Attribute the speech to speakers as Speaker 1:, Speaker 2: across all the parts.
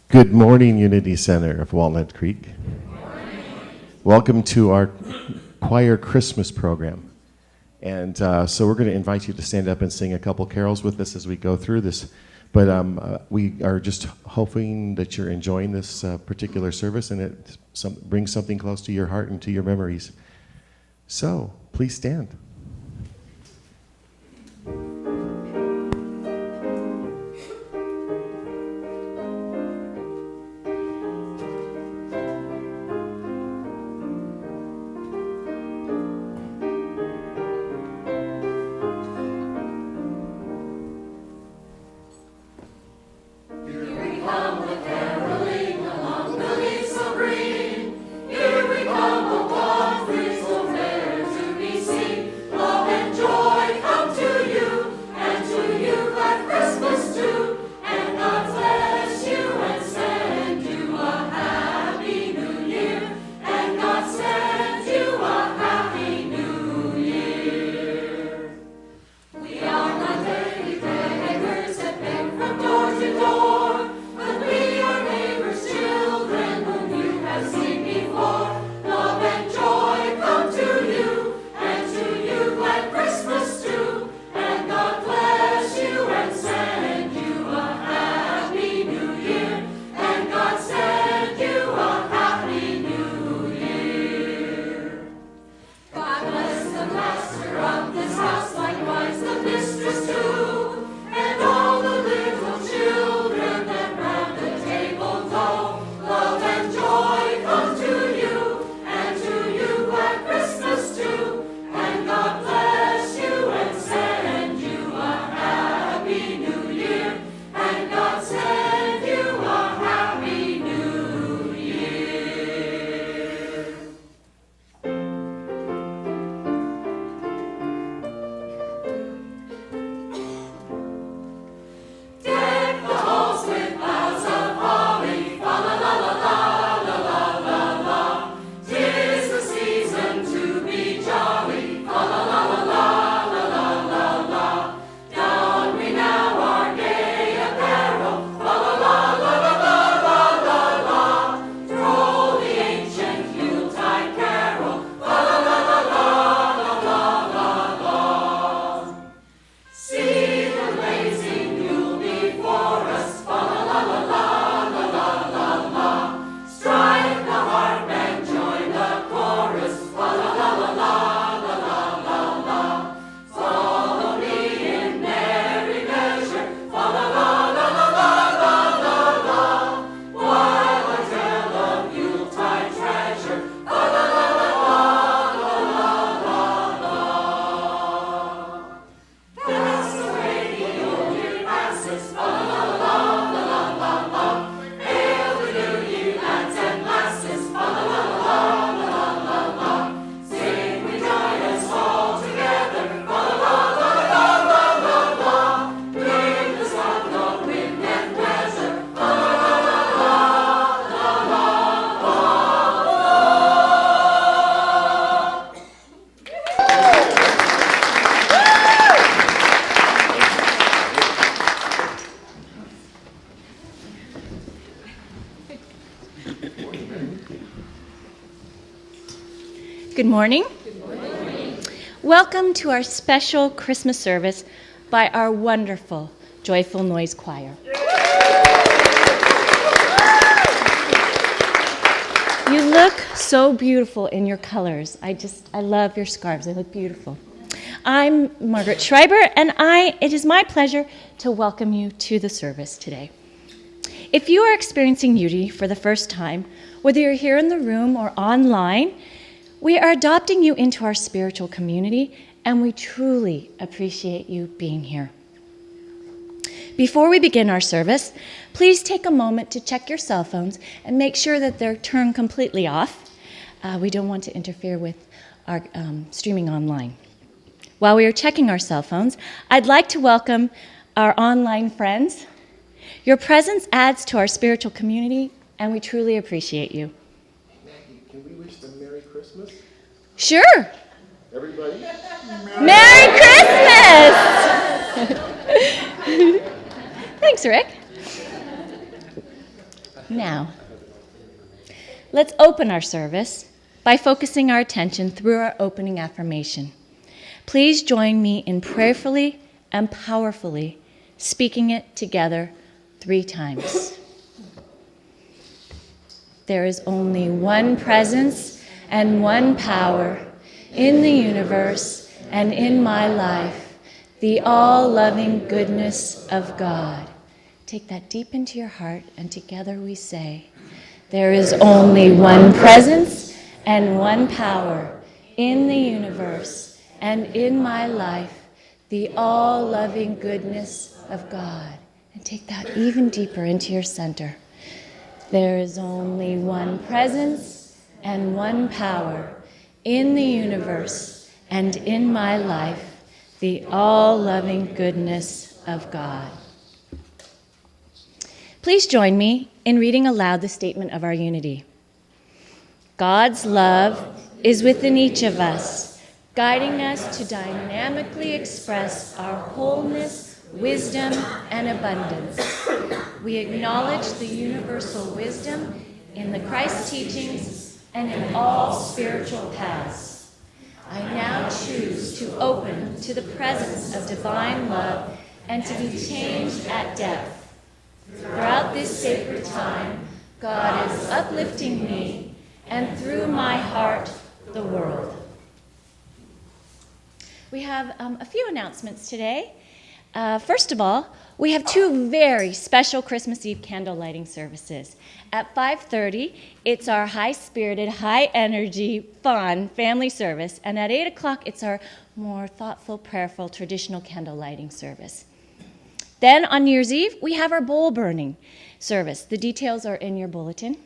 Speaker 1: Good morning, Unity Center of Walnut Creek. Welcome to our choir Christmas program. And so we're going to invite you to stand up and sing a couple carols with us as we go through this. But we are just hoping that you're enjoying this particular service and it brings something close to your heart and to your memories. So please stand.
Speaker 2: Good morning. Good morning. Welcome to our special Christmas service by our wonderful Joyful Noise Choir. You look so beautiful in your colors. I love your scarves. They look beautiful. I'm Margaret Schreiber, and it is my pleasure to welcome you to the service today. If you are experiencing Unity for the first time, whether you're here in the room or online, we are adopting you into our spiritual community, and we truly appreciate you being here. Before we begin our service, please take a moment to check your cell phones and make sure that they're turned completely off. We don't want to interfere with our streaming online. While we are checking our cell phones, I'd like to welcome our online friends. Your presence adds to our spiritual community, and we truly appreciate you.
Speaker 1: Can we wish them Merry Christmas?
Speaker 2: Sure.
Speaker 1: Everybody?
Speaker 2: Merry Christmas! Thanks, Rick. Now, let's open our service by focusing our attention through our opening affirmation. Please join me in prayerfully and powerfully speaking it together 3 times. There is only one presence and one power in the universe and in my life, the all-loving goodness of God. Take that deep into your heart, and together we say, there is only one presence and one power in the universe and in my life, the all-loving goodness of God. And take that even deeper into your center. There is only one presence and one power in the universe and in my life, the all-loving goodness of God. Please join me in reading aloud the statement of our unity. God's love is within each of us, guiding us to dynamically express our wholeness, wisdom, and abundance. We acknowledge the universal wisdom in the Christ teachings and in all spiritual paths. I now choose to open to the presence of divine love and to be changed at depth. Throughout this sacred time, God is uplifting me and through my heart, the world. We have a few announcements today. First of all, we have 2 very special Christmas Eve candle lighting services. At 5:30, it's our high-spirited, high-energy, fun family service, and at 8 o'clock, it's our more thoughtful, prayerful, traditional candle lighting service. Then on New Year's Eve, we have our bowl burning service. The details are in your bulletin.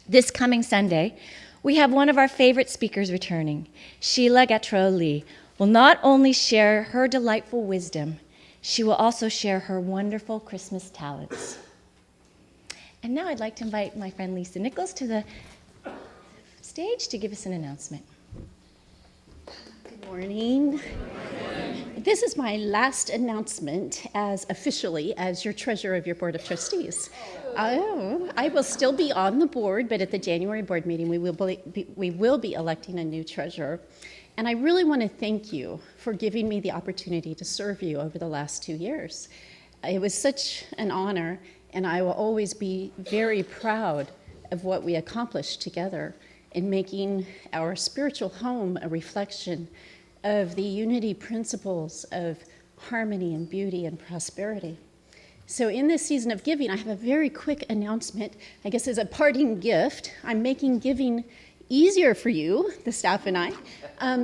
Speaker 2: This coming Sunday, we have one of our favorite speakers returning. Sheila Gautreaux Lee will not only share her delightful wisdom, she will also share her wonderful Christmas talents. And now I'd like to invite my friend Lisa Nichols to the stage to give us an announcement.
Speaker 3: Good morning. This is my last announcement officially as your treasurer of your Board of Trustees. I will still be on the board, but at the January board meeting, we will be electing a new treasurer. And I really want to thank you for giving me the opportunity to serve you over the last 2 years. It was such an honor, and I will always be very proud of what we accomplished together in making our spiritual home a reflection of the unity principles of harmony and beauty and prosperity. So in this season of giving, I have a very quick announcement. I guess as a parting gift, I'm making giving easier for you, the staff and I.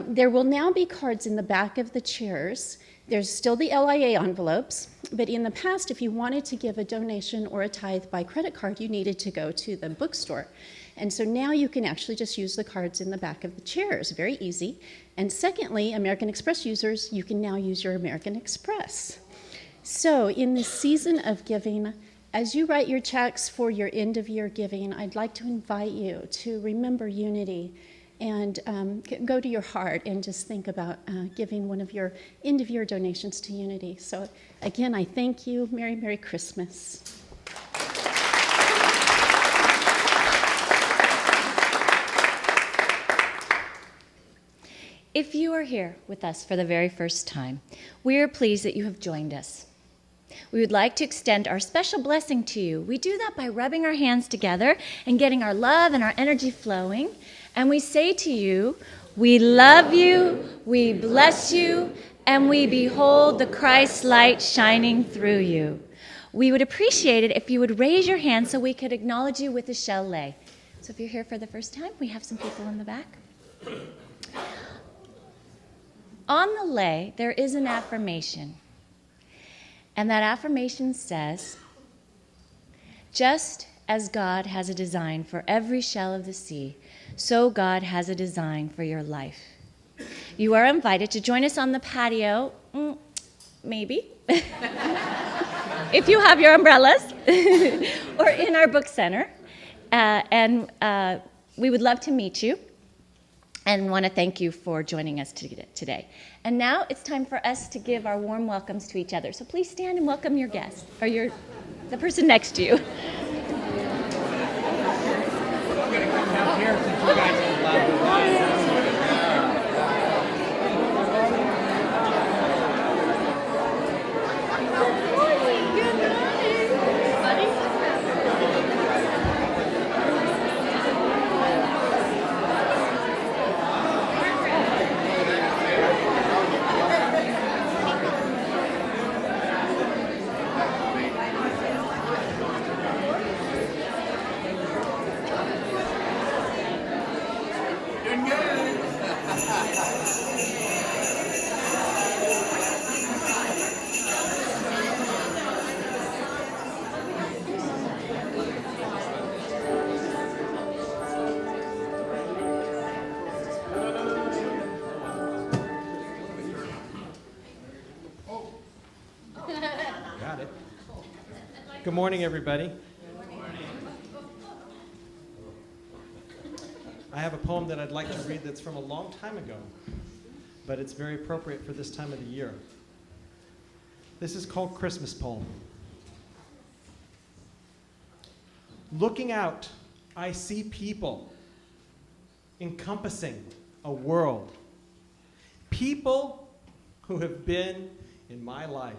Speaker 3: There will now be cards in the back of the chairs. There's still the LIA envelopes, but in the past, if you wanted to give a donation or a tithe by credit card, you needed to go to the bookstore. And so now you can actually just use the cards in the back of the chairs. Very easy. And secondly, American Express users, you can now use your American Express. So in this season of giving, as you write your checks for your end-of-year giving, I'd like to invite you to remember unity and go to your heart and just think about giving one of your end-of-year donations to unity. So again, I thank you. Merry, Merry Christmas.
Speaker 2: If you are here with us for the very first time, we are pleased that you have joined us. We would like to extend our special blessing to you. We do that by rubbing our hands together and getting our love and our energy flowing. And we say to you, we love you, we bless you, and we behold the Christ light shining through you. We would appreciate it if you would raise your hand so we could acknowledge you with a shell lay. So if you're here for the first time, we have some people in the back. On the lay, there is an affirmation. And that affirmation says, just as God has a design for every shell of the sea, so God has a design for your life. You are invited to join us on the patio, maybe, if you have your umbrellas, or in our book center. And we would love to meet you and want to thank you for joining us today. And now it's time for us to give our warm welcomes to each other. So please stand and welcome your guest, or the person next to you.
Speaker 4: Got it. Good morning, everybody. I have a poem that I'd like to read that's from a long time ago, but it's very appropriate for this time of the year. This is called Christmas Poem. Looking out, I see people encompassing a world. People who have been in my life.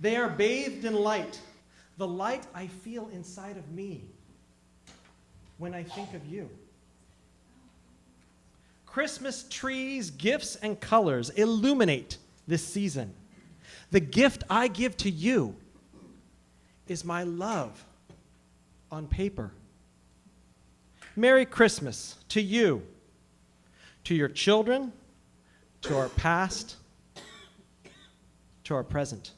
Speaker 4: They are bathed in light, the light I feel inside of me when I think of you. Christmas trees, gifts, and colors illuminate this season. The gift I give to you is my love on paper. Merry Christmas to you, to your children, to our past, to our present.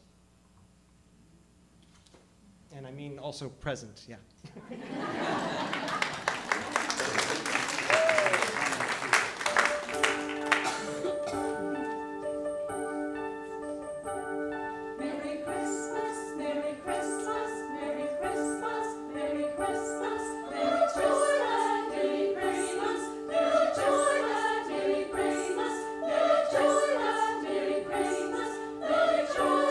Speaker 4: And I mean also present, yeah.
Speaker 5: Merry Christmas, Merry Christmas, Merry Christmas, Merry Christmas, Merry Christmas, Merry Christmas, Merry Christmas, Merry Christmas, Merry Christmas, Merry Christmas, Merry Christmas.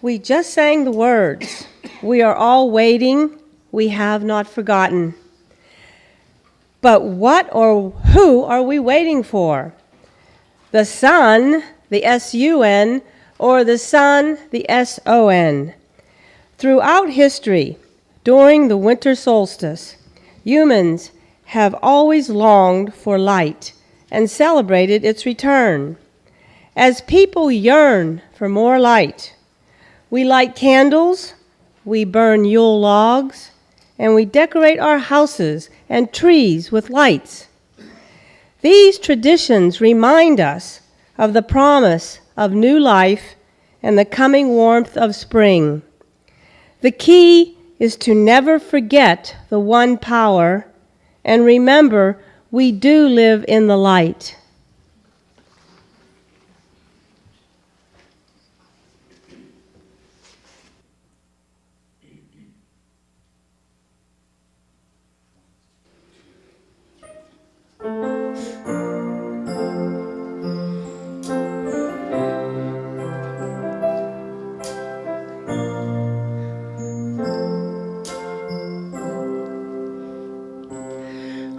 Speaker 6: We just sang the words. We are all waiting. We have not forgotten. But what or who are we waiting for? The sun, the S-U-N, or the sun, the S-O-N? Throughout history, during the winter solstice, humans have always longed for light and celebrated its return. As people yearn for more light, we light candles, we burn Yule logs, and we decorate our houses and trees with lights. These traditions remind us of the promise of new life and the coming warmth of spring. The key is to never forget the one power and remember we do live in the light.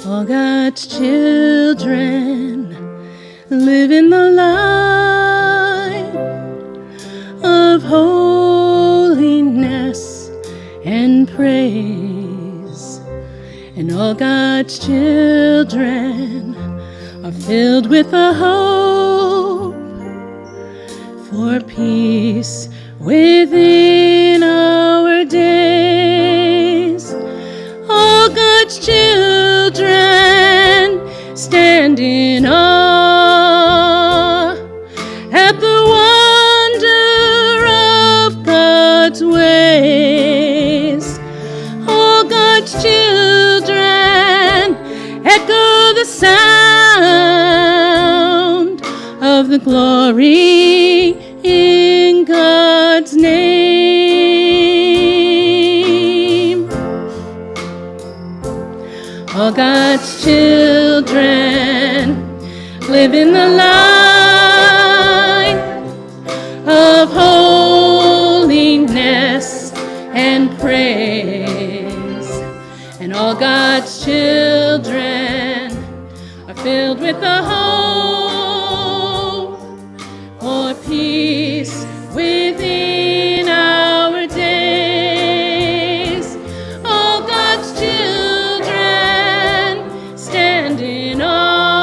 Speaker 5: All God's children live in the light of holiness and praise. And all God's children are filled with a hope for peace within our days. All God's children stand in awe at the wonder of God's ways. All God's children echo the sound of the glory in God's name. All God's children live in the light of holiness and praise. And all God's children are filled with the hope for peace within our days. All God's children stand in awe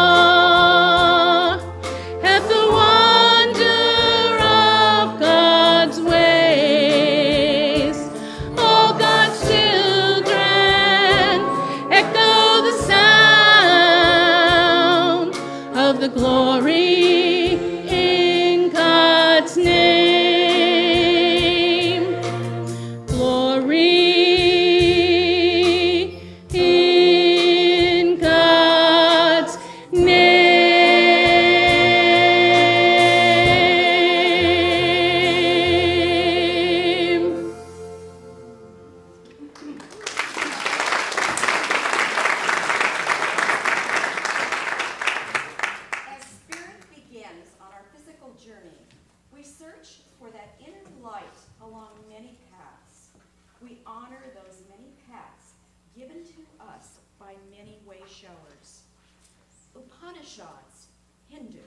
Speaker 5: at the wonder of God's ways. All God's children echo the sound of the glory in God's name. Glory in God's name.
Speaker 7: As spirit begins on our physical journey, we search for that inner light along many paths. We honor those many paths given to us by many way showers. Upanishads, Hindu.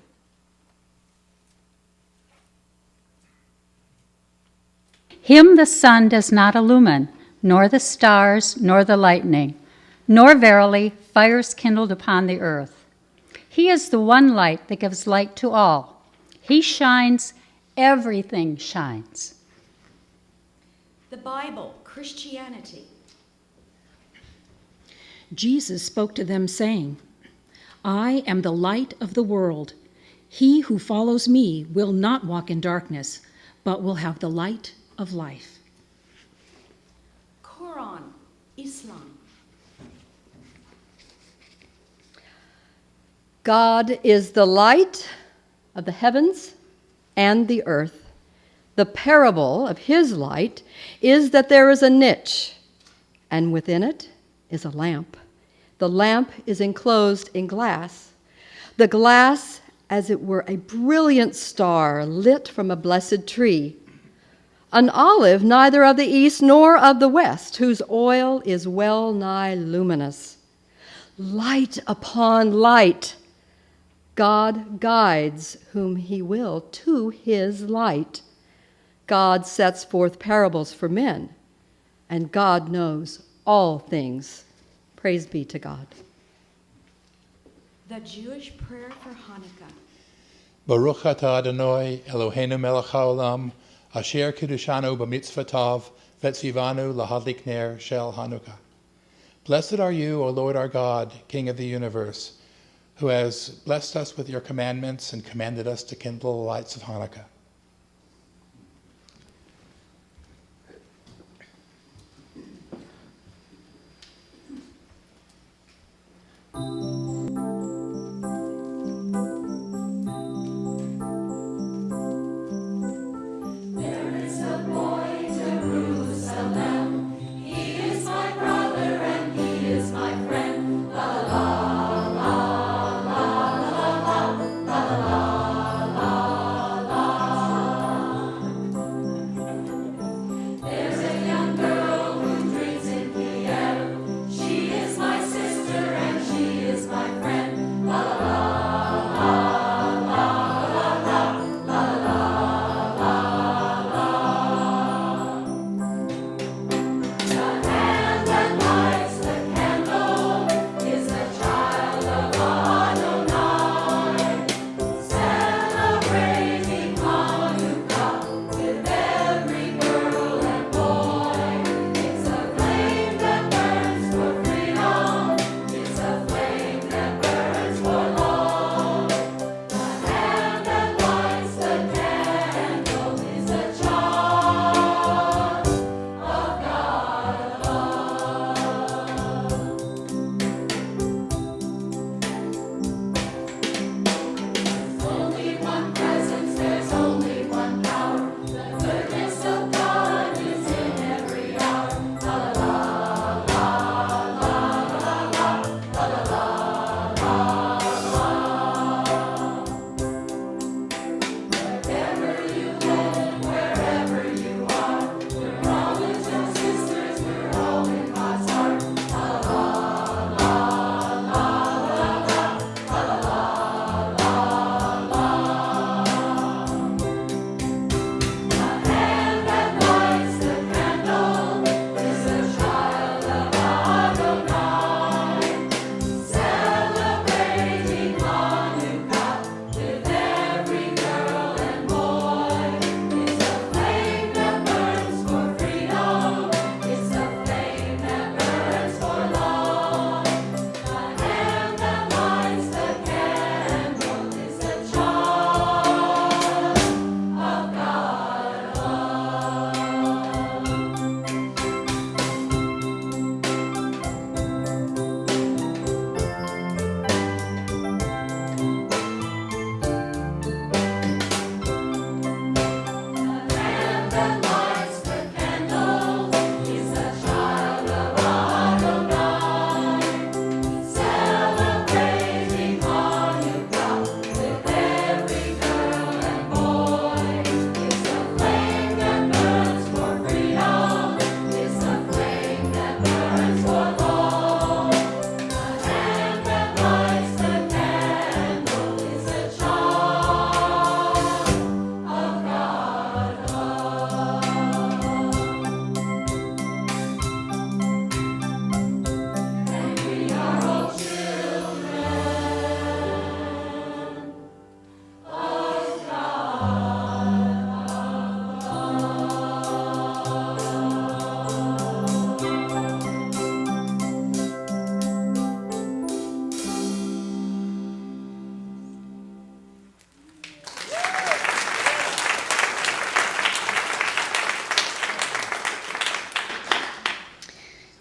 Speaker 8: Him the sun does not illumine, nor the stars, nor the lightning, nor verily fires kindled upon the earth. He is the one light that gives light to all. He shines, everything shines.
Speaker 7: The Bible, Christianity.
Speaker 9: Jesus spoke to them, saying, I am the light of the world. He who follows me will not walk in darkness, but will have the light of life.
Speaker 7: Quran, Islam.
Speaker 10: God is the light of the heavens and the earth. The parable of his light is that there is a niche, and within it is a lamp. The lamp is enclosed in glass. The glass, as it were a brilliant star lit from a blessed tree. an olive neither of the east nor of the west, whose oil is well nigh luminous. Light upon light. God guides whom he will to his light. God sets forth parables for men, and God knows all things. Praise be to God.
Speaker 7: The Jewish prayer for Hanukkah.
Speaker 11: Baruch atah Adonai Eloheinu melech haolam, asher kiddushanu b'mitzvotav v'tzivanu lahadlik ner shel Hanukkah. Blessed are you, O Lord our God, King of the universe, who has blessed us with your commandments and commanded us to kindle the lights of Hanukkah.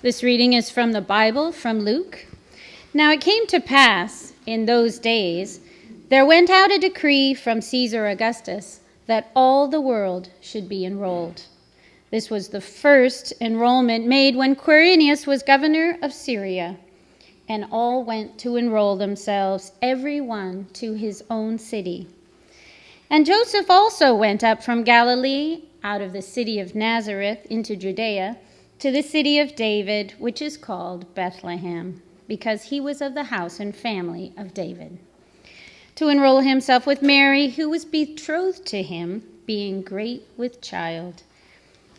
Speaker 5: This reading is from the Bible, from Luke. Now it came to pass in those days, there went out a decree from Caesar Augustus that all the world should be enrolled. This was the first enrollment made when Quirinius was governor of Syria, and all went to enroll themselves, every one to his own city. And Joseph also went up from Galilee out of the city of Nazareth into Judea to the city of David, which is called Bethlehem, because he was of the house and family of David, to enroll himself with Mary, who was betrothed to him, being great with child.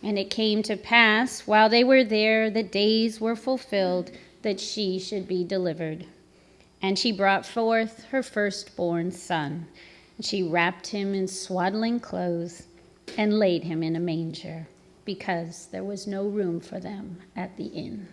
Speaker 5: And it came to pass, while they were there, the days were fulfilled, that she should be delivered. And she brought forth her firstborn son. And she wrapped him in swaddling clothes and laid him in a manger, because there was no room for them at the inn.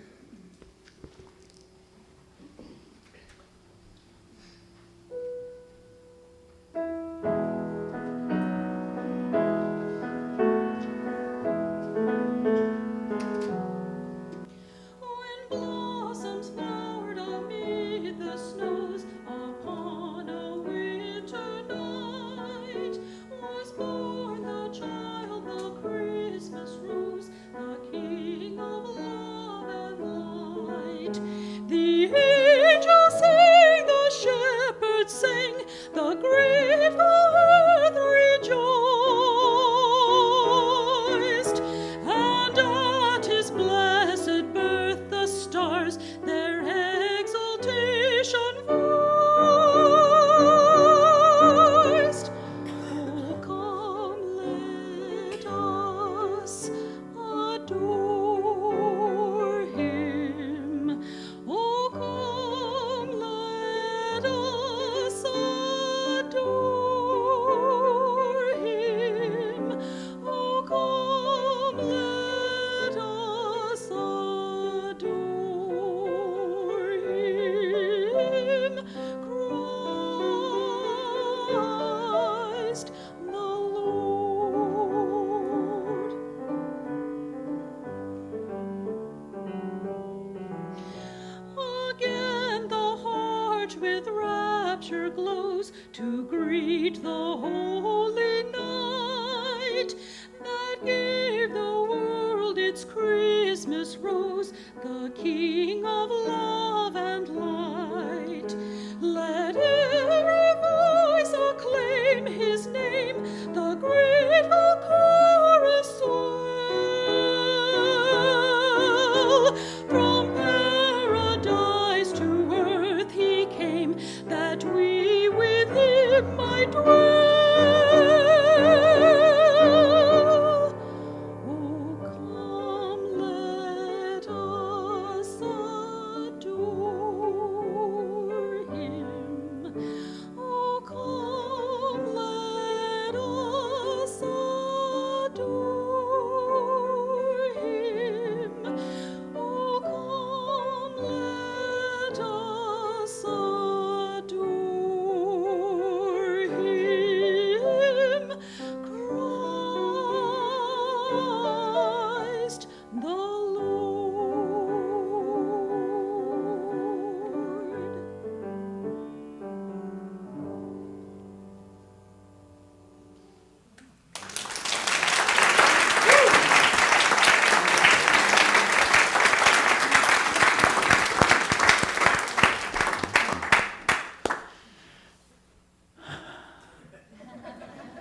Speaker 12: To greet the holy night that gave the world its Christmas rose, the King of love and light. Let every voice acclaim his name, the grateful chorus swell. From paradise to earth he came, that we with him might dwell. Oh, come, let us adore him. Oh, come, let us adore him. Oh, come, let us adore him, Christ the Lord.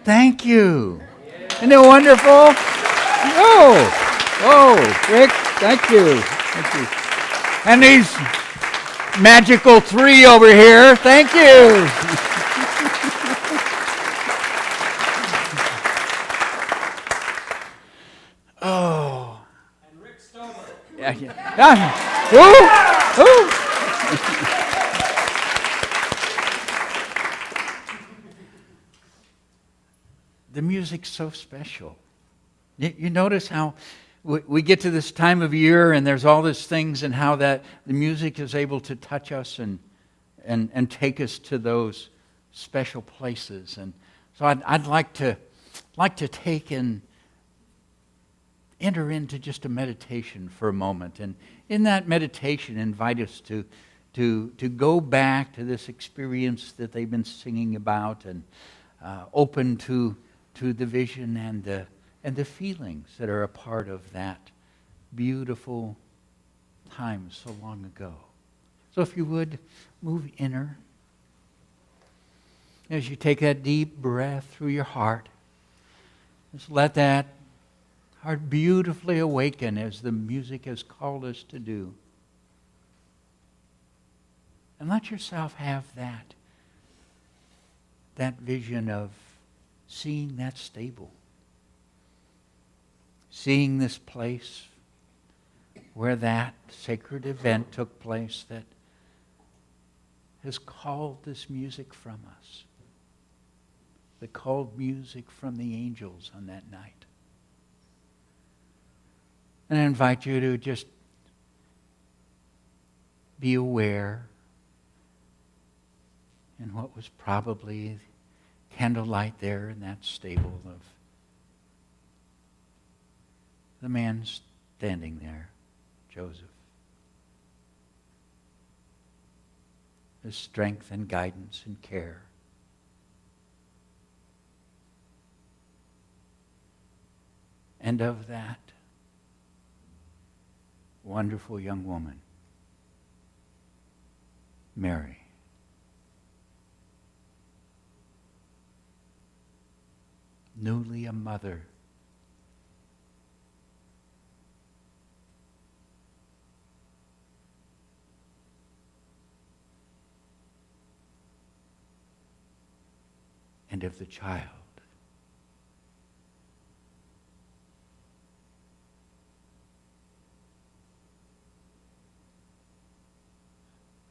Speaker 13: Thank you. Isn't it wonderful? Oh, Rick, thank you. Thank you. And these magical three over here, thank you. Oh.
Speaker 4: And Rick Stover.
Speaker 13: Yeah. Ooh. The music's so special. You notice how we get to this time of year and there's all these things, and how that the music is able to touch us and take us to those special places. And so I'd like to take and enter into just a meditation for a moment, and in that meditation invite us to go back to this experience that they've been singing about, and open to the vision and the feelings that are a part of that beautiful time so long ago. So if you would, move inner. As you take that deep breath through your heart, just let that heart beautifully awaken as the music has called us to do. And let yourself have that vision of seeing that stable, seeing this place where that sacred event took place that has called this music from us, that called music from the angels on that night. And I invite you to just be aware in what was probably candlelight there in that stable of the man standing there, Joseph. His strength and guidance and care. And of that wonderful young woman, Mary. Newly a mother. And of the child.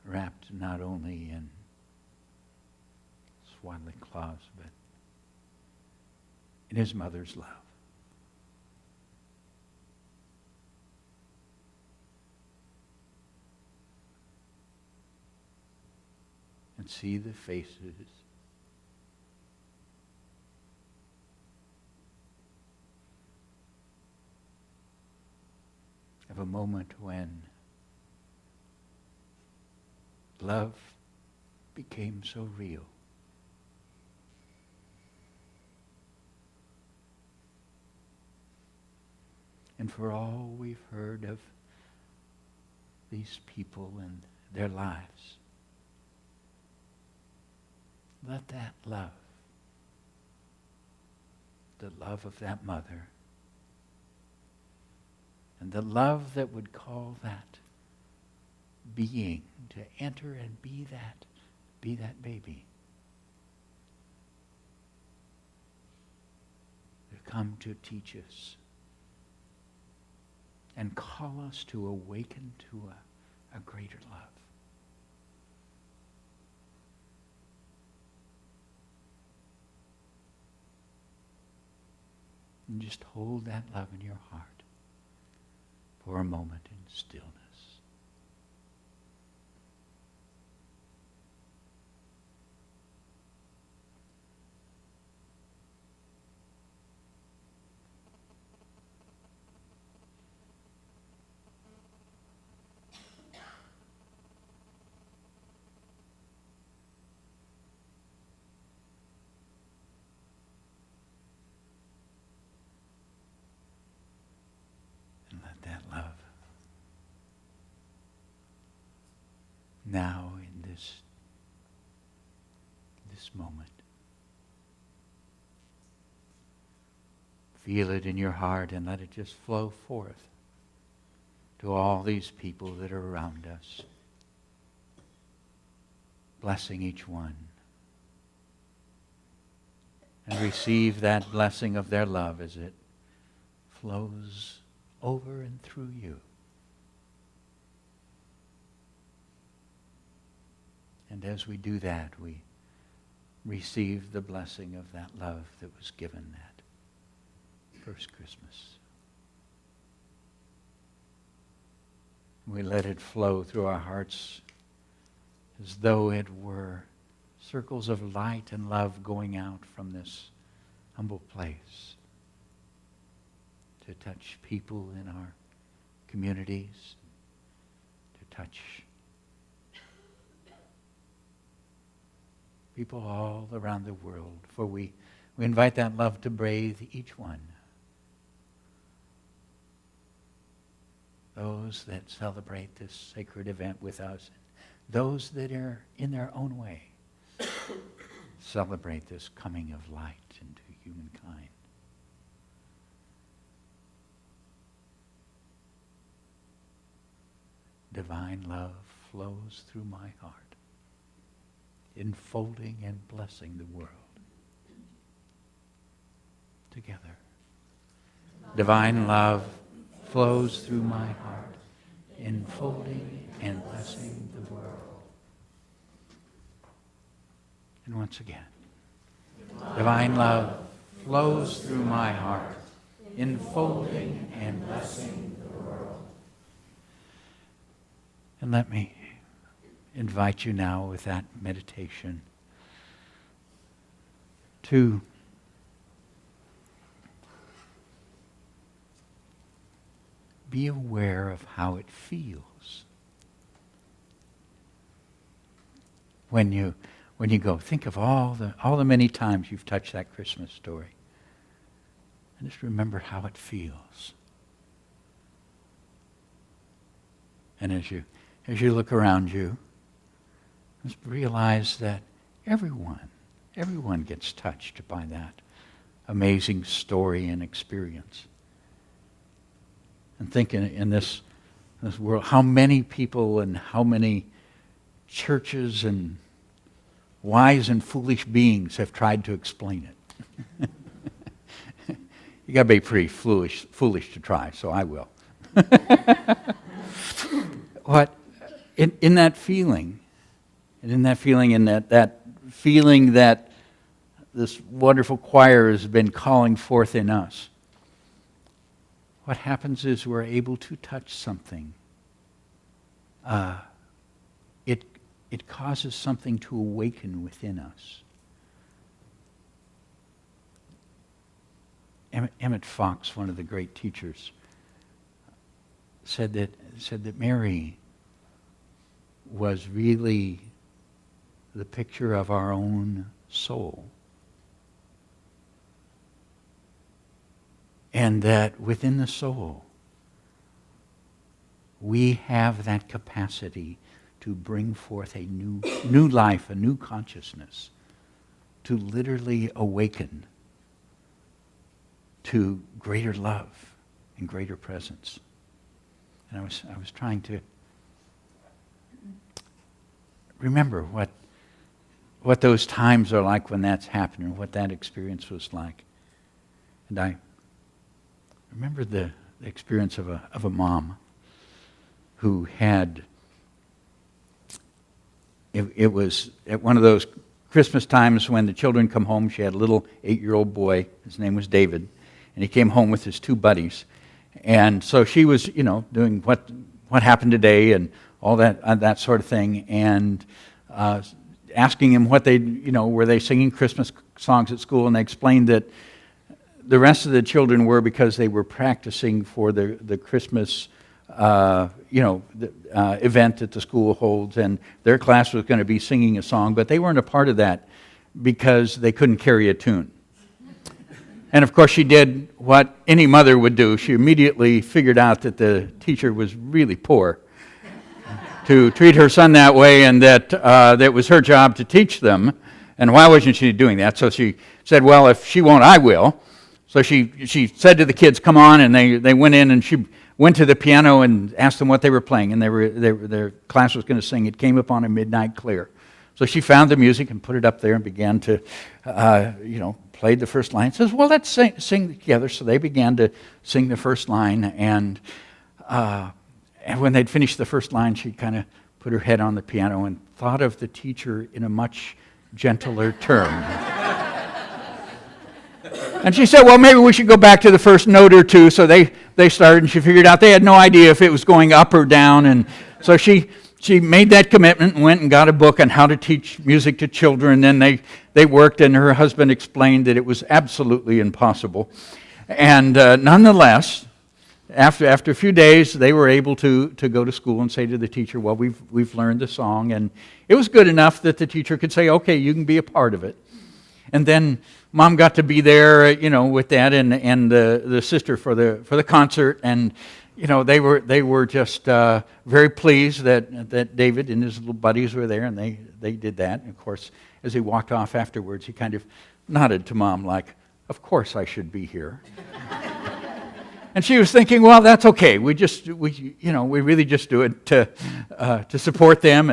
Speaker 13: Wrapped not only in swaddling cloths, but in his mother's love. And see the faces of a moment when love became so real. And for all we've heard of these people and their lives, let that love, the love of that mother, and the love that would call that being to enter and be that baby, to come to teach us and call us to awaken to a greater love. And just hold that love in your heart for a moment in stillness. Now in this moment, feel it in your heart and let it just flow forth to all these people that are around us, blessing each one, and receive that blessing of their love as it flows over and through you. And as we do that, we receive the blessing of that love that was given that first Christmas. We let it flow through our hearts as though it were circles of light and love going out from this humble place to touch people in our communities, to touch people all around the world, for we invite that love to bathe each one. Those that celebrate this sacred event with us, those that are in their own way, celebrate this coming of light into humankind. divine love flows through my heart, enfolding and blessing the world. Together. Divine love flows through my heart, enfolding and blessing the world. And once again. Divine love flows through my heart, enfolding and blessing the world. And let me invite you now with that meditation to be aware of how it feels when you go. Think of all the many times you've touched that Christmas story, and just remember how it feels. And as you look around you, just realize that everyone gets touched by that amazing story and experience. And think in this world, how many people and how many churches and wise and foolish beings have tried to explain it. You got to be pretty foolish to try, so I will. What in that feeling, that feeling that this wonderful choir has been calling forth in us, what happens is we're able to touch something. It causes something to awaken within us. Emmett Fox, one of the great teachers, said that Mary was really the picture of our own soul. And that within the soul, we have that capacity to bring forth a new life, a new consciousness, to literally awaken to greater love and greater presence. And I was trying to remember what those times are like when that's happening, what that experience was like. And I remember the experience of a mom who had, it was at one of those Christmas times when the children come home. She had a little 8-year-old boy. His name was David. And he came home with his 2 buddies. And so she was, doing what happened today and all that sort of thing. And asking him what they, were they singing Christmas songs at school? And they explained that the rest of the children were because they were practicing for the Christmas event that the school holds, and their class was going to be singing a song, but they weren't a part of that because they couldn't carry a tune. And of course she did what any mother would do. She immediately figured out that the teacher was really poor to treat her son that way, and that it was her job to teach them, and why wasn't she doing that? So she said, well, if she won't, I will. So she said to the kids, come on, and they went in, and she went to the piano and asked them what they were playing, and their class was going to sing It Came Upon a Midnight Clear. So she found the music and put it up there and began to, played the first line. Says, well, let's sing together. So they began to sing the first line, and when they'd finished the first line, she kind of put her head on the piano and thought of the teacher in a much gentler term. And she said, well, maybe we should go back to the first note or two. So they started, and she figured out they had no idea if it was going up or down. And so she made that commitment and went and got a book on how to teach music to children. And then they worked, and her husband explained that it was absolutely impossible. And nonetheless, after a few days, they were able to go to school and say to the teacher, well, we've learned the song. And it was good enough that the teacher could say, okay, you can be a part of it. And then Mom got to be there, with that and the sister for the concert, and they were just very pleased that David and his little buddies were there, and they did that. And of course, as he walked off afterwards, he kind of nodded to Mom like, "Of course I should be here." And she was thinking, well, that's okay. We really just do it to support them.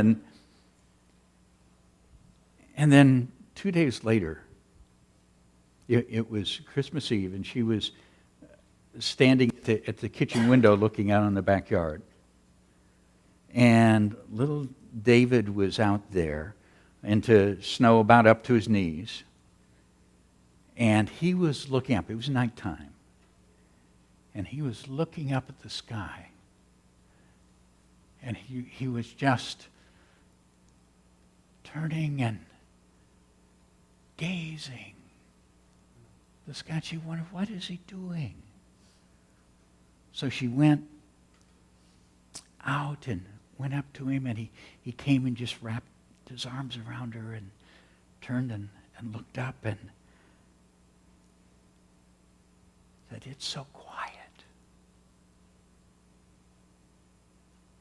Speaker 13: And then 2 days later, it was Christmas Eve, and she was standing at the kitchen window looking out on the backyard. And little David was out there into snow about up to his knees. And he was looking up. It was nighttime. And he was looking up at the sky. And he was just turning and gazing. The sky, she wondered, what is he doing? So she went out and went up to him, and he came and just wrapped his arms around her and turned and looked up and said, it's so quiet.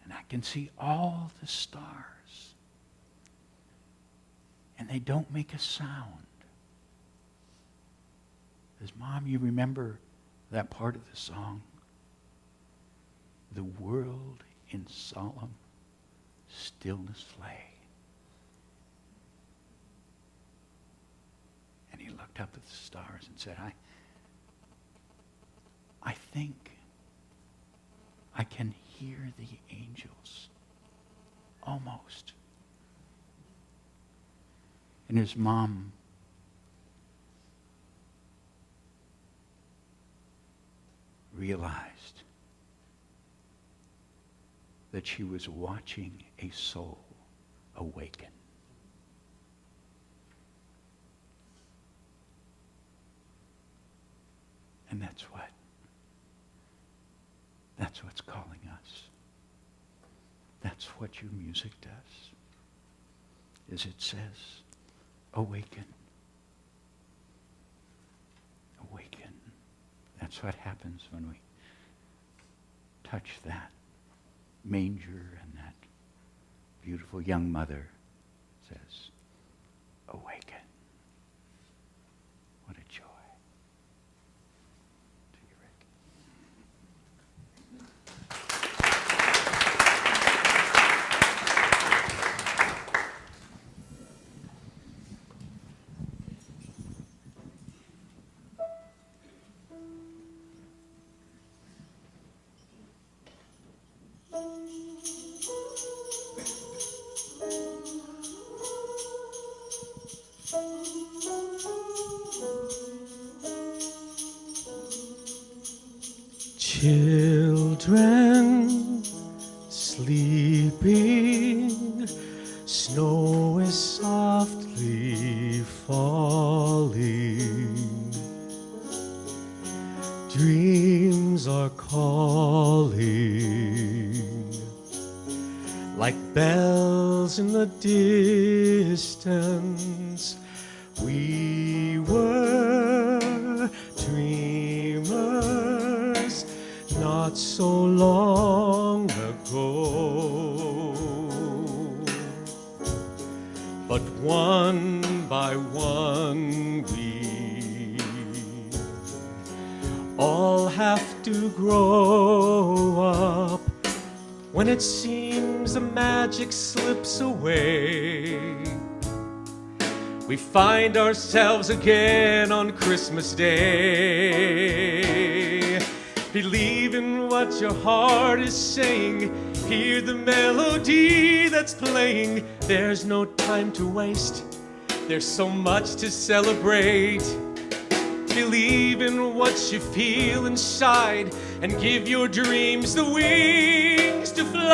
Speaker 13: And I can see all the stars. And they don't make a sound. Says, Mom, you remember that part of the song? The world in solemn stillness lay. And he looked up at the stars and said, I think I can hear the angels, almost. And his mom realized that she was watching a soul awaken. And that's what's calling us. That's what your music does. Is it says, awaken. Awaken. That's what happens when we touch that manger and that beautiful young mother says, awaken. What a joy. To you, Rick.
Speaker 14: Children sleeping, snow is softly falling, dreams are calling, like bells in the distance. We were dreamers not so long ago, but one by one we all have to grow up. When it seems the magic slips away, we find ourselves again on Christmas Day. Believe in what your heart is saying. Hear the melody that's playing. There's no time to waste. There's so much to celebrate. Believe in what you feel inside and give your dreams the wings to fly.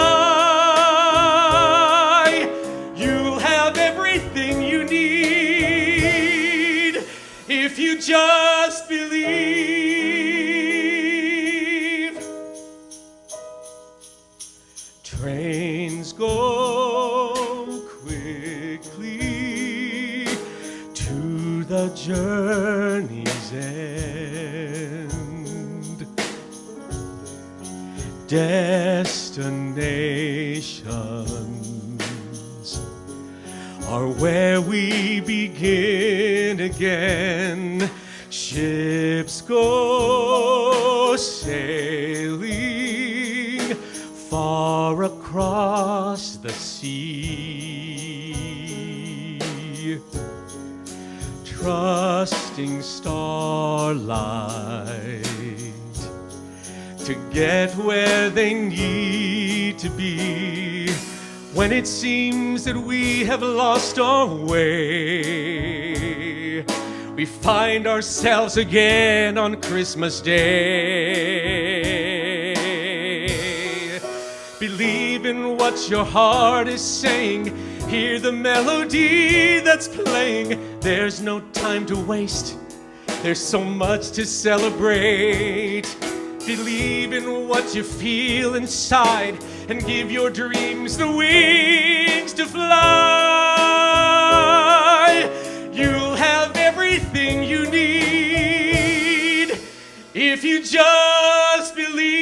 Speaker 14: You'll have everything you need if you just believe. Trains go quickly to the journey's end. Destinations are where we begin again. Ships go sailing far across the sea, trusting starlight to get where they need to be. When it seems that we have lost our way, we find ourselves again on Christmas Day. Believe in what your heart is saying. Hear the melody that's playing. There's no time to waste. There's so much to celebrate. Believe in what you feel inside and give your dreams the wings to fly. You'll have everything you need if you just believe.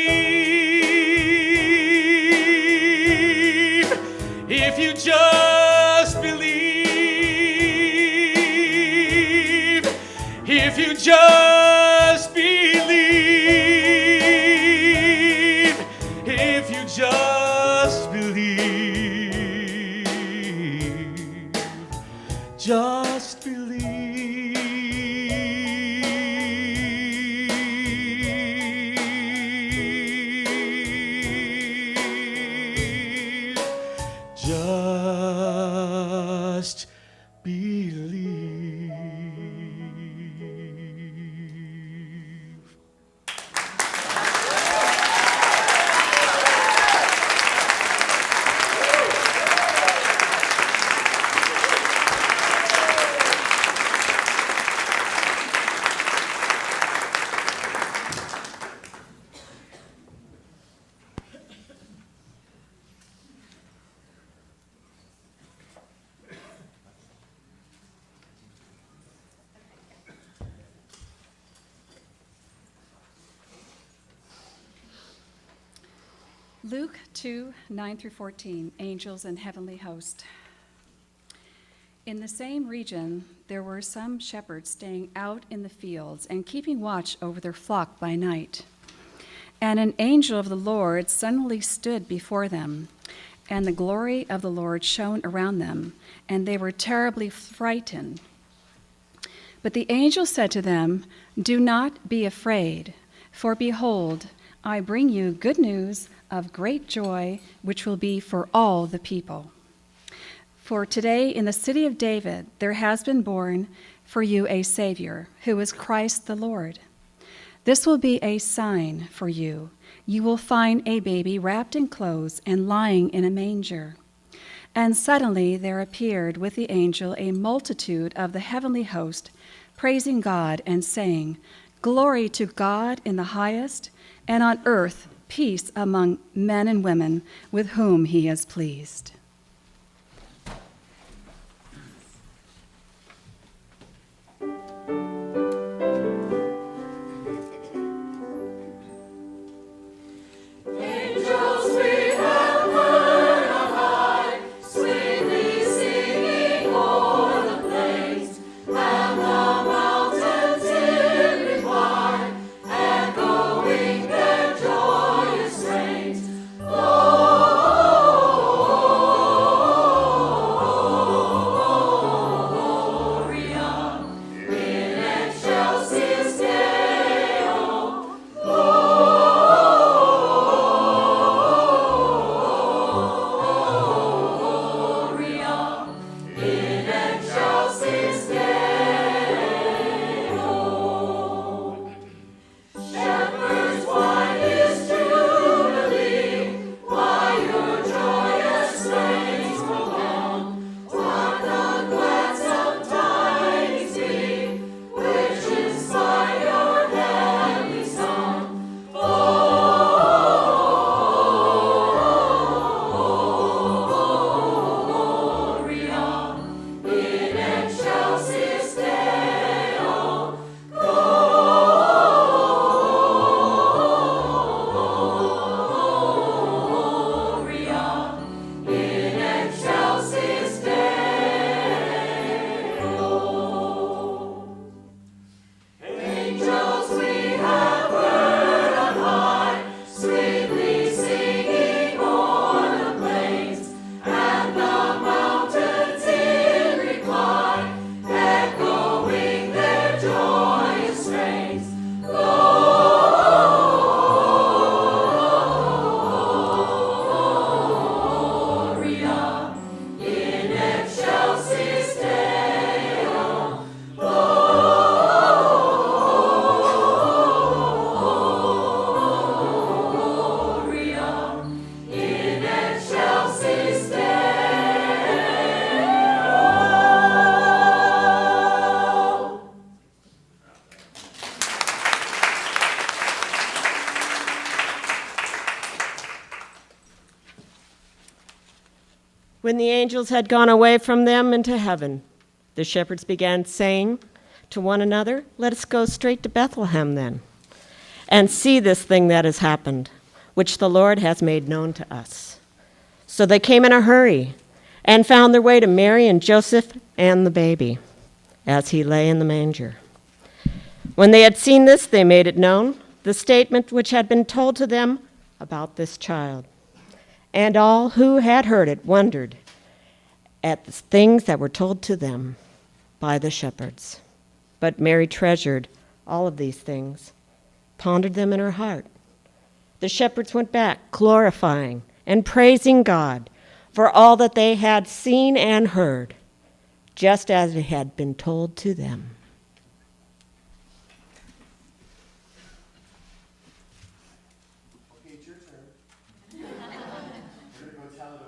Speaker 14: If you just believe. If you just believe. If you just believe. Just believe. Just believe.
Speaker 15: Luke 2, 9 through 14, Angels and Heavenly Host. In the same region, there were some shepherds staying out in the fields and keeping watch over their flock by night. And an angel of the Lord suddenly stood before them, and the glory of the Lord shone around them, and they were terribly frightened. But the angel said to them, "Do not be afraid, for behold, I bring you good news of great joy, which will be for all the people. For today in the city of David there has been born for you a Savior, who is Christ the Lord. This will be a sign for you. You will find a baby wrapped in clothes and lying in a manger." And suddenly there appeared with the angel a multitude of the heavenly host, praising God and saying, "Glory to God in the highest, and on earth peace among men and women with whom he is pleased."
Speaker 12: Oh
Speaker 16: When the angels had gone away from them into heaven, the shepherds began saying to one another, "Let us go straight to Bethlehem then, and see this thing that has happened, which the Lord has made known to us." So they came in a hurry and found their way to Mary and Joseph and the baby as he lay in the manger. When they had seen this, they made it known, the statement which had been told to them about this child. And all who had heard it wondered at the things that were told to them by the shepherds. But Mary treasured all of these things, pondered them in her heart. The shepherds went back, glorifying and praising God for all that they had seen and heard, just as it had been told to them.
Speaker 1: Okay, it's your turn. We're going to go tell it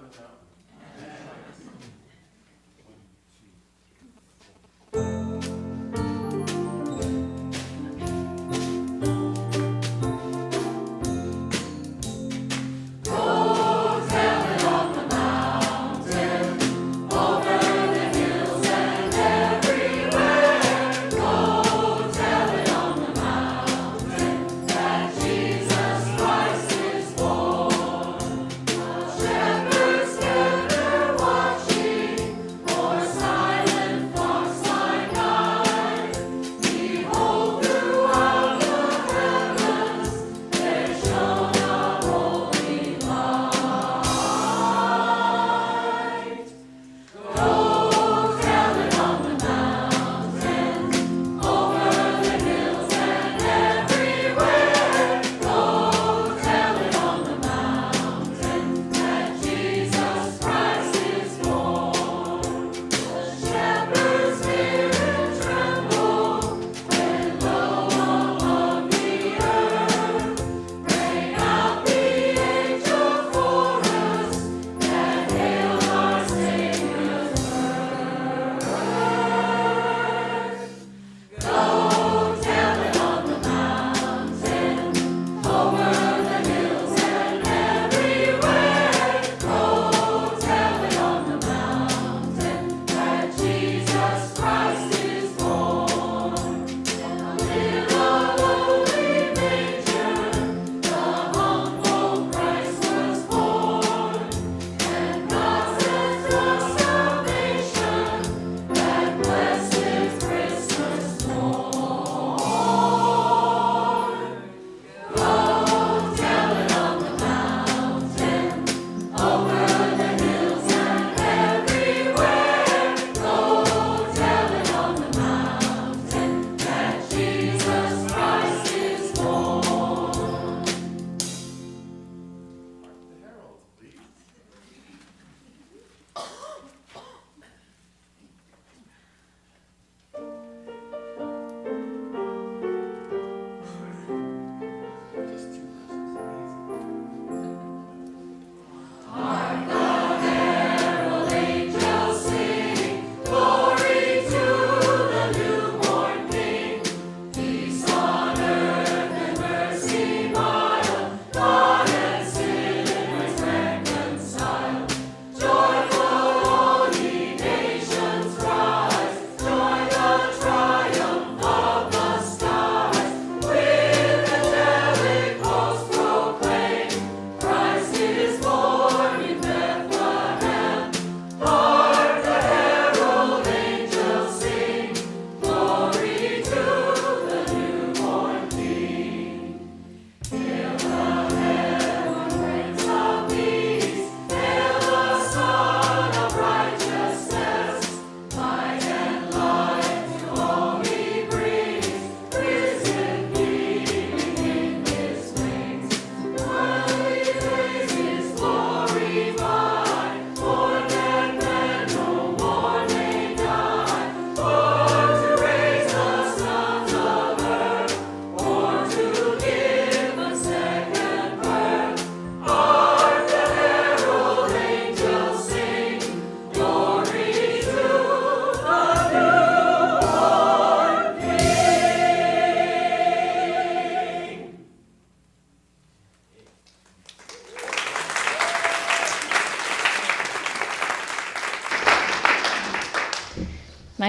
Speaker 1: on the mountain.
Speaker 12: Over the hills and everywhere.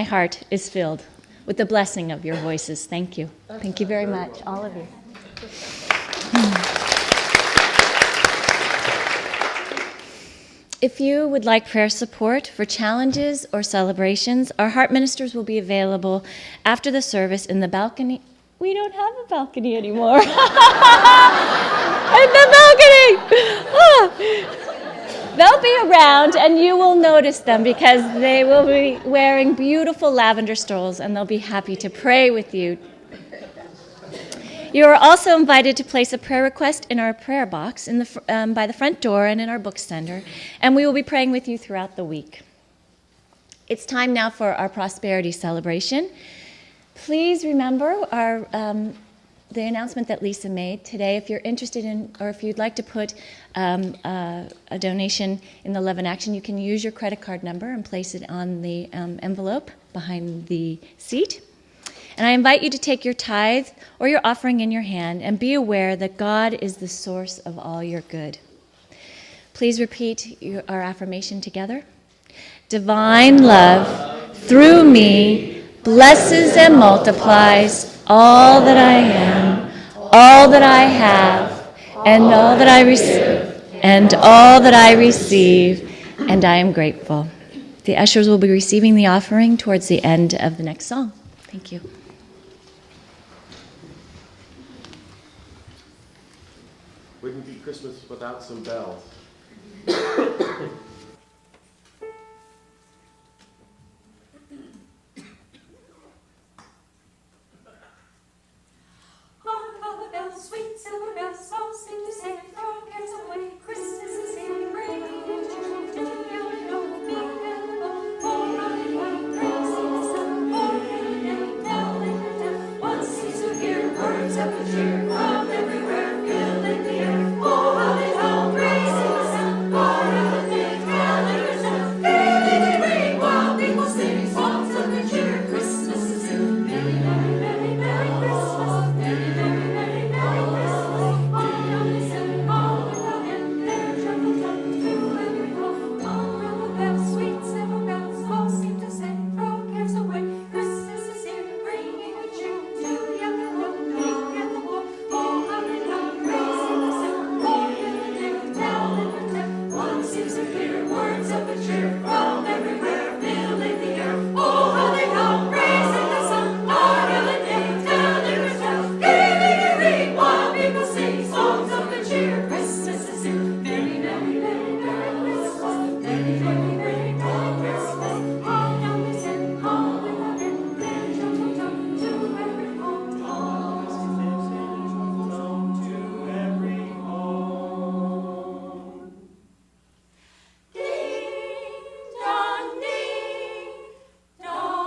Speaker 2: my heart is filled with the blessing of your voices. Thank you. Thank you very much, all of you. If you would like prayer support for challenges or celebrations, our heart ministers will be available after the service in the balcony. We don't have a balcony anymore. In the balcony! Oh. They'll be around and you will notice them because they will be wearing beautiful lavender stoles and they'll be happy to pray with you. You are also invited to place a prayer request in our prayer box by the front door and in our book center, and we will be praying with you throughout the week. It's time now for our prosperity celebration. Please remember the announcement that Lisa made today. If you're interested in, or if you'd like to put a donation in the Love in Action, you can use your credit card number and place it on the envelope behind the seat. And I invite you to take your tithe or your offering in your hand and be aware that God is the source of all your good. Please repeat our affirmation together. Divine love through me blesses and multiplies all that I am, all that I have, and all that I receive, and all that I receive, and I am grateful. The ushers will be receiving the offering towards the end of the next song. Thank you.
Speaker 1: Wouldn't be Christmas without some bells.
Speaker 12: Sweet silver bells, all seem to say, throw cares away. Christmas is here, bring it to one seems to hear words of good cheer from everywhere, filling the air. Oh, how they all praising the sun, for everything calendars down. Merrily ring while people sing songs of good cheer. Christmas is here. Merry, merry, merry, merry Christmas. Merry, merry, merry, merry Christmas. All listen, all without end, their joyful tongue to every home. All the bells, sweet silver bells, all seem to say, throw cares away. Christmas is here, bringing good cheer to young and old, meek and the poor. Oh, how they come praising the sun, for everything telling them. One seems to hear words of good cheer from everywhere, filling the air. Oh, how they come praising the sun, for everything telling them. Giving a ring while people sing songs of good cheer. Christmas is here. Merry, merry, merry, merry Christmas. Merry, merry, merry, merry Christmas. All young listen, all without end, their joyful tongue to every home. Ding dong, ding dong.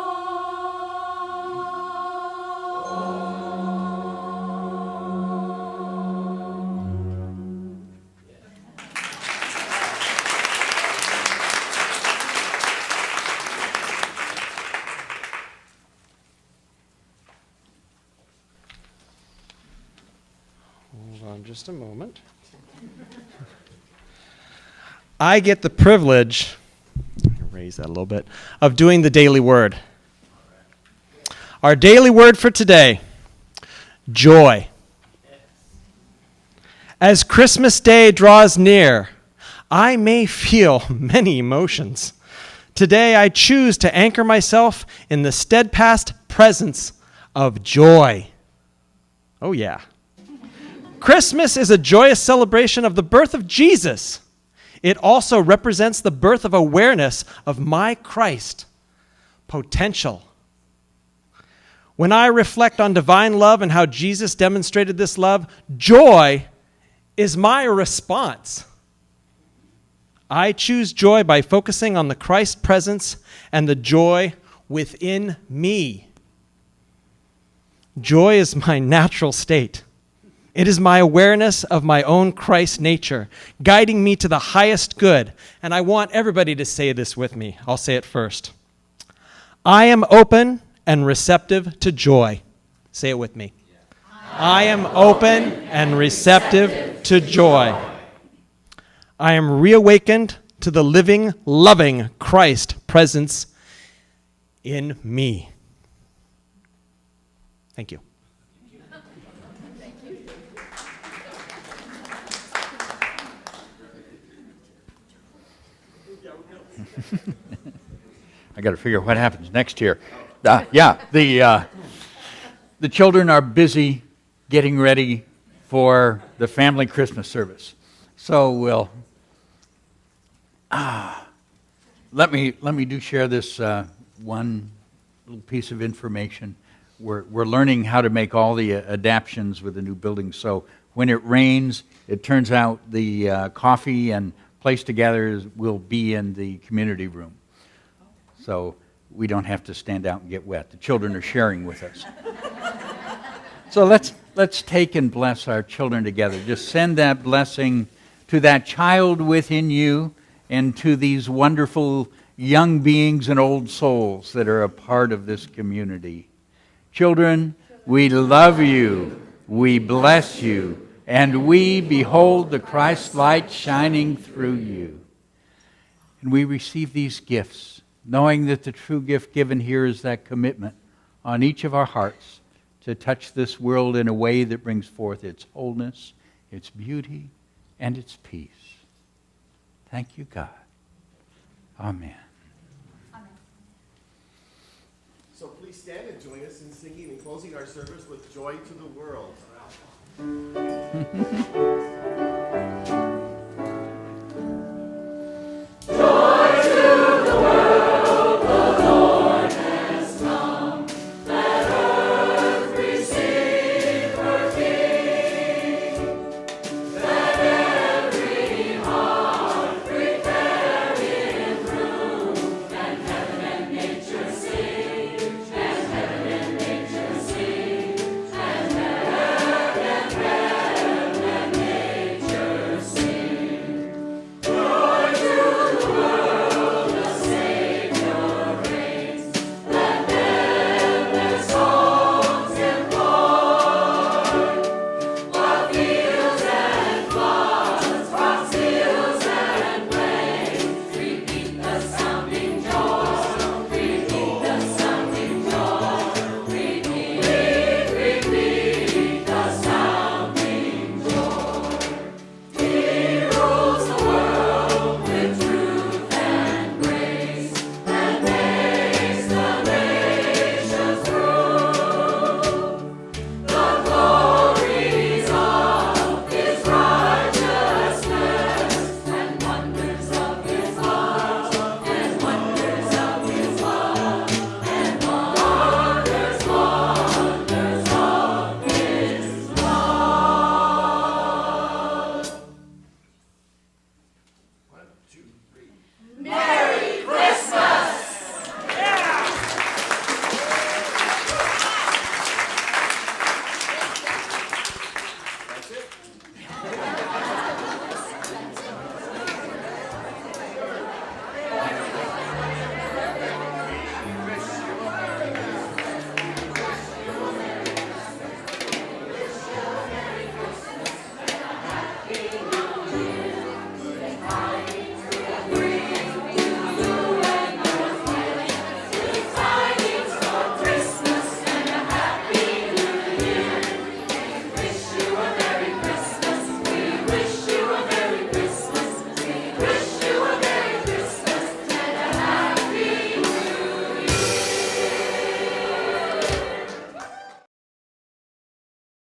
Speaker 4: Hold on just a moment. I get the privilege, raise that a little bit, of doing the daily word. Our daily word for today, joy. As Christmas Day draws near, I may feel many emotions. Today I choose to anchor myself in the steadfast presence of joy. Oh yeah. Christmas is a joyous celebration of the birth of Jesus. It also represents the birth of awareness of my Christ potential. When I reflect on divine love and how Jesus demonstrated this love, joy is my response. I choose joy by focusing on the Christ presence and the joy within me. Joy is my natural state. It is my awareness of my own Christ nature, guiding me to the highest good. And I want everybody to say this with me. I'll say it first. I am open and receptive to joy. Say it with me. I am open and receptive to joy. I am reawakened to the living, loving Christ presence in me. Thank you.
Speaker 13: I got to figure out what happens next year. The children are busy getting ready for the family Christmas service. So we'll let me share this one little piece of information. We're learning how to make all the adaptions with the new building. So when it rains, it turns out the coffee and place to gather will be in the community room. So we don't have to stand out and get wet. The children are sharing with us. So let's take and bless our children together. Just send that blessing to that child within you and to these wonderful young beings and old souls that are a part of this community. Children, we love you, we bless you, and we behold the Christ light shining through you. And we receive these gifts, knowing that the true gift given here is that commitment on each of our hearts to touch this world in a way that brings forth its wholeness, its beauty, and its peace. Thank you, God. Amen.
Speaker 1: So please stand and join us in singing and closing our service with Joy to the World.